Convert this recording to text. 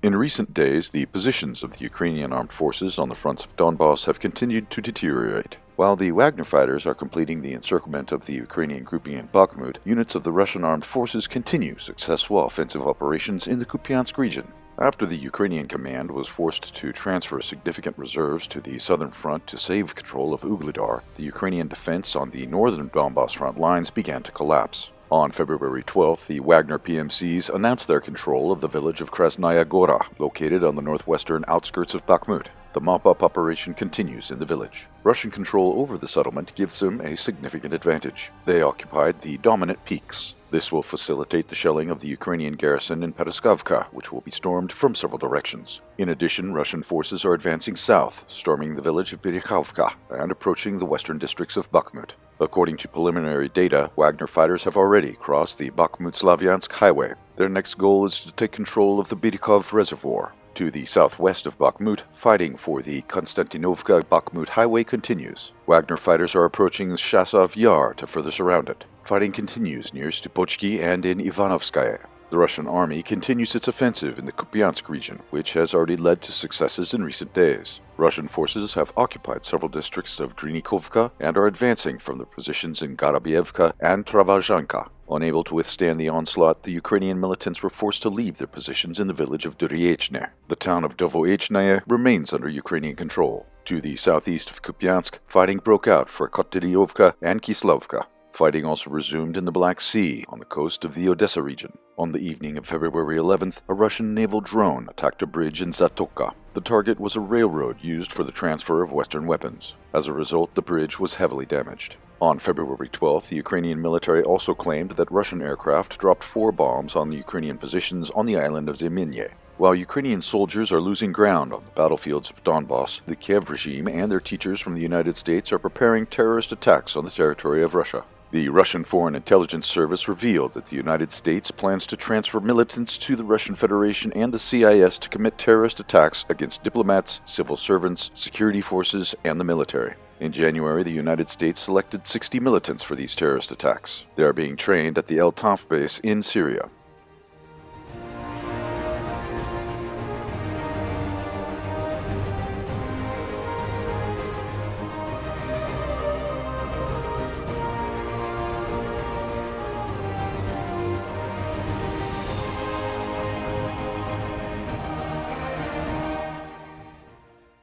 In recent days, the positions of the Ukrainian armed forces on the fronts of Donbass have continued to deteriorate. While the Wagner fighters are completing the encirclement of the Ukrainian grouping in Bakhmut, units of the Russian armed forces continue successful offensive operations in the Kupiansk region. After the Ukrainian command was forced to transfer significant reserves to the southern front to save control of Ugledar, the Ukrainian defense on the northern Donbass front lines began to collapse. On February 12th, the Wagner PMCs announced their control of the village of Krasnaya Gora, located on the northwestern outskirts of Bakhmut. The mop-up operation continues in the village. Russian control over the settlement gives them a significant advantage. They occupied the dominant peaks. This will facilitate the shelling of the Ukrainian garrison in Pereskovka, which will be stormed from several directions. In addition, Russian forces are advancing south, storming the village of Berikhovka and approaching the western districts of Bakhmut. According to preliminary data, Wagner fighters have already crossed the Bakhmut-Slavyansk highway. Their next goal is to take control of the Bidikov Reservoir. To the southwest of Bakhmut, fighting for the Konstantinovka-Bakhmut highway continues. Wagner fighters are approaching Shasov Yar to further surround it. Fighting continues near Stupochki and in Ivanovskaya. The Russian army continues its offensive in the Kupiansk region, which has already led to successes in recent days. Russian forces have occupied several districts of Grinikovka and are advancing from their positions in Garabievka and Travazhanka. Unable to withstand the onslaught, the Ukrainian militants were forced to leave their positions in the village of Duryechne. The town of Dovoechnaye remains under Ukrainian control. To the southeast of Kupiansk, fighting broke out for Kotylyovka and Kislovka. Fighting also resumed in the Black Sea, on the coast of the Odessa region. On the evening of February 11th, a Russian naval drone attacked a bridge in Zatoka. The target was a railroad used for the transfer of Western weapons. As a result, the bridge was heavily damaged. On February 12th, the Ukrainian military also claimed that Russian aircraft dropped 4 bombs on the Ukrainian positions on the island of Zemynye. While Ukrainian soldiers are losing ground on the battlefields of Donbass, the Kiev regime and their teachers from the United States are preparing terrorist attacks on the territory of Russia. The Russian Foreign Intelligence Service revealed that the United States plans to transfer militants to the Russian Federation and the CIS to commit terrorist attacks against diplomats, civil servants, security forces, and the military. In January, the United States selected 60 militants for these terrorist attacks. They are being trained at the El Tanf base in Syria.